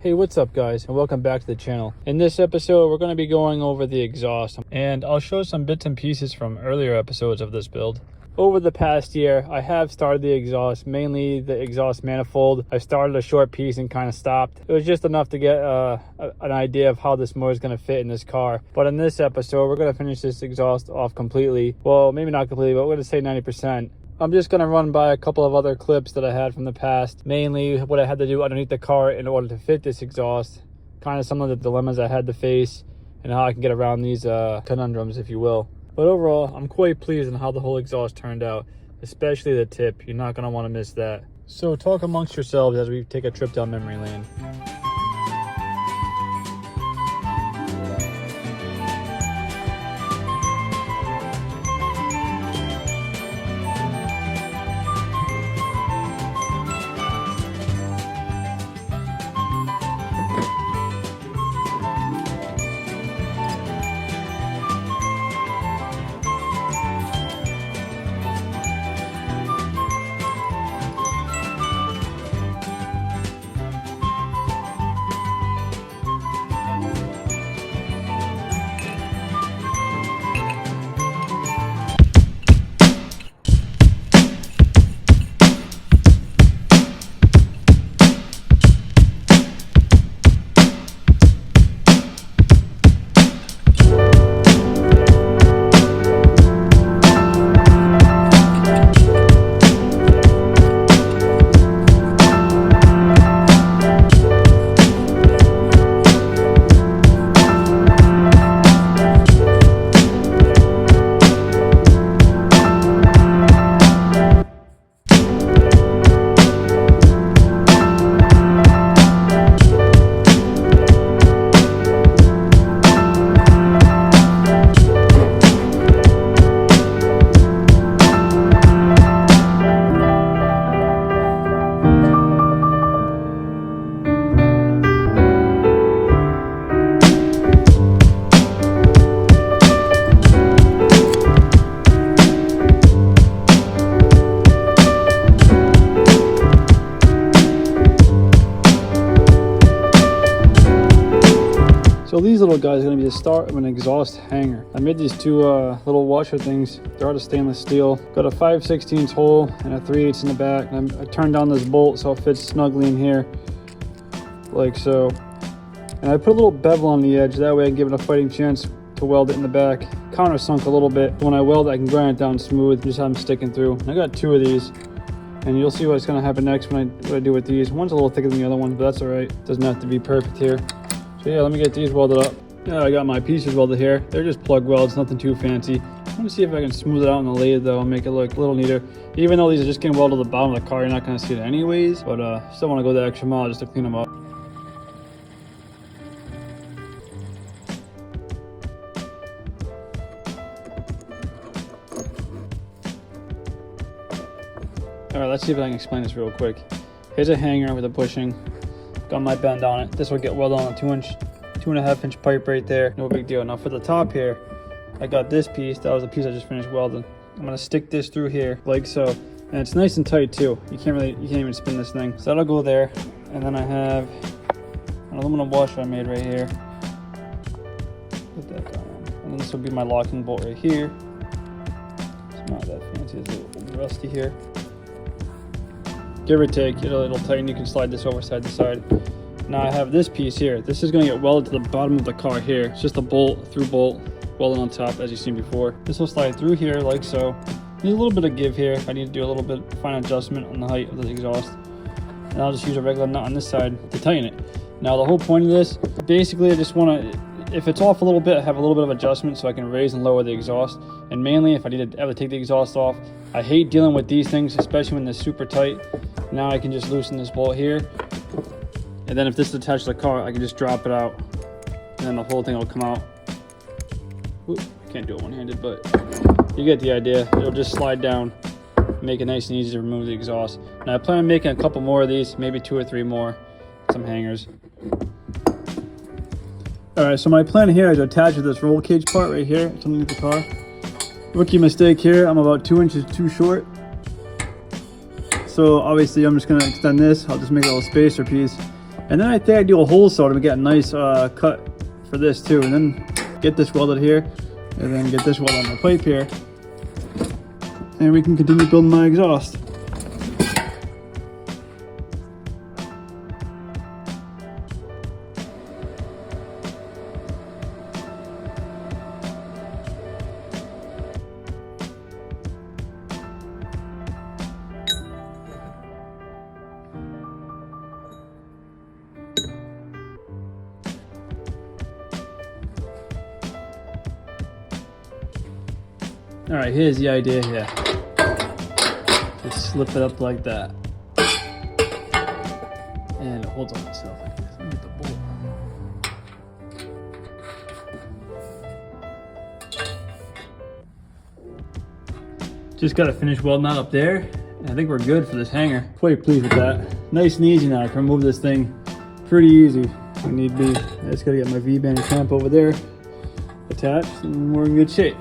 Hey, what's up guys, and welcome back to the channel. In this episode, we're going to be going over the exhaust, and I'll show some bits and pieces from earlier episodes of this build. Over the past year, I have started the exhaust, mainly the exhaust manifold. I started a short piece and kind of stopped. It was just enough to get an idea of how this motor is going to fit in this car. But in this episode, we're going to finish this exhaust off completely. Well, maybe not completely, but we're going to say 90%. I'm just going to run by a couple of other clips that I had from the past, mainly what I had to do underneath the car in order to fit this exhaust, kind of some of the dilemmas I had to face, and how I can get around these conundrums, if you will. But overall, I'm quite pleased on how the whole exhaust turned out, especially the tip. You're not going to want to miss that. So talk amongst yourselves as we take a trip down memory lane. So these little guys are going to be the start of an exhaust hanger. I made these two little washer things. They're out of stainless steel. Got a 5/16 hole and a 3/8 in the back. And I turned down this bolt so it fits snugly in here, like so. And I put a little bevel on the edge. That way I can give it a fighting chance to weld it in the back. Countersunk a little bit. When I weld, I can grind it down smooth. Just have them sticking through. I got two of these. And you'll see what's going to happen next what I do with these. One's a little thicker than the other one, but that's all right. Doesn't have to be perfect here. So yeah, let me get these welded up. Yeah, I got my pieces welded here. They're just plug welds, nothing too fancy. I want to see if I can smooth it out on the lathe though and make it look a little neater. Even though these are just getting welded to the bottom of the car, you're not going to see it anyways. But still want to go the extra mile just to clean them up. Alright, let's see if I can explain this real quick. Here's a hanger with a bushing. Got my bend on it. This will get welded on a 2.5 inch pipe right there. No big deal. Now for the top here, I got this piece. That was the piece I just finished welding. I'm gonna stick this through here like so, and it's nice and tight too. You can't even spin this thing. So that'll go there, and then I have an aluminum washer I made right here. Put that down, and then this will be my locking bolt right here. It's not that fancy. It's a little rusty here. Give or take, it'll tighten. You can slide this over side to side. Now I have this piece here. This is going to get welded to the bottom of the car here. It's just a bolt through bolt welded on top, as you've seen before. This will slide through here like so. There's a little bit of give here. I need to do a little bit fine adjustment on the height of the exhaust. And I'll just use a regular nut on this side to tighten it. Now the whole point of this, basically I just want to, if it's off a little bit, I have a little bit of adjustment so I can raise and lower the exhaust. And mainly if I need to ever take the exhaust off, I hate dealing with these things, especially when they're super tight. Now I can just loosen this bolt here. And then if this is attached to the car, I can just drop it out. And then the whole thing will come out. Ooh, can't do it one-handed, but you get the idea. It'll just slide down, make it nice and easy to remove the exhaust. Now I plan on making a couple more of these, maybe 2 or 3 more, some hangers. Alright, so my plan here is to attach to this roll cage part right here. It's underneath the car. Rookie mistake here, I'm about 2 inches too short. So obviously I'm just going to extend this. I'll just make a little spacer piece. And then I think I do a hole saw to get a nice cut for this too, and then get this welded here, and then get this welded on the pipe here, and we can continue building my exhaust. All right, here's the idea here. Just slip it up like that. And it holds on itself like this. Let me get the bolt. Just gotta finish welding that up there. And I think we're good for this hanger. Quite pleased with that. Nice and easy now. I can remove this thing pretty easy if need be. I just gotta get my V-band clamp over there attached, and we're in good shape.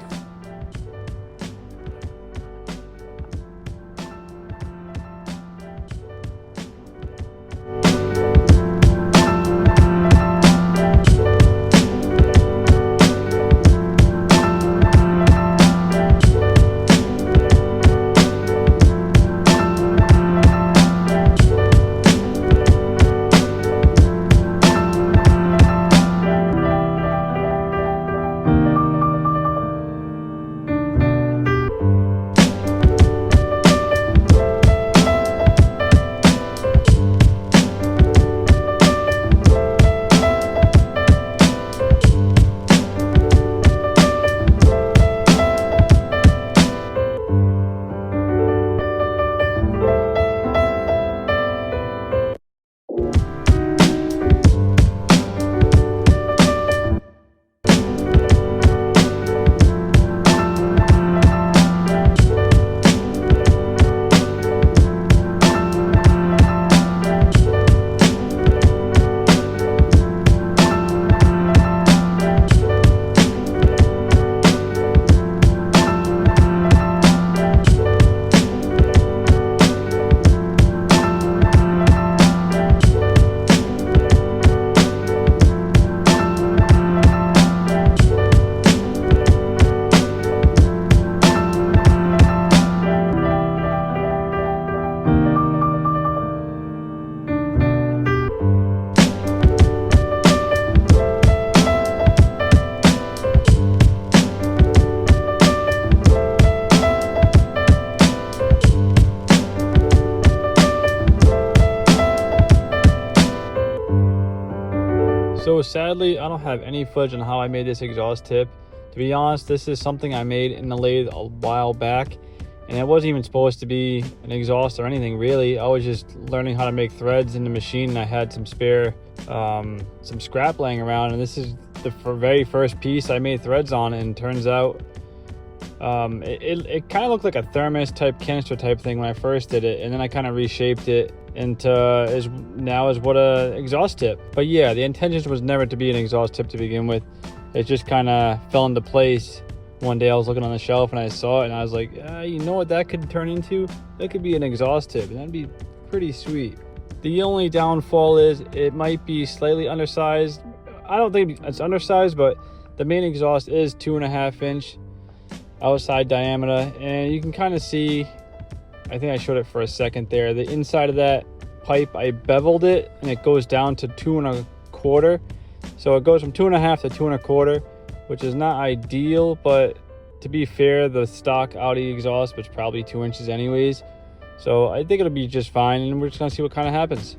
So sadly, I don't have any footage on how I made this exhaust tip. To be honest, this is something I made in the lathe a while back, and it wasn't even supposed to be an exhaust or anything really. I was just learning how to make threads in the machine, and I had some spare some scrap laying around, and this is the very first piece I made threads on. And turns out it kind of looked like a thermos type canister type thing when I first did it, and then I kind of reshaped it into now is what a exhaust tip. But yeah, the intention was never to be an exhaust tip to begin with. It just kind of fell into place. One day I was looking on the shelf and I saw it, and I was like, you know what that could turn into? That could be an exhaust tip, and that'd be pretty sweet. The only downfall is it might be slightly undersized. I don't think it's undersized, but the main exhaust is 2.5 inch outside diameter, and you can kind of see, I think I showed it for a second there, the inside of that pipe, I beveled it and it goes down to 2.25. So it goes from 2.5 to 2.25, which is not ideal, but to be fair, the stock Audi exhaust was probably 2 inches anyways. So I think it'll be just fine, and we're just gonna see what kind of happens.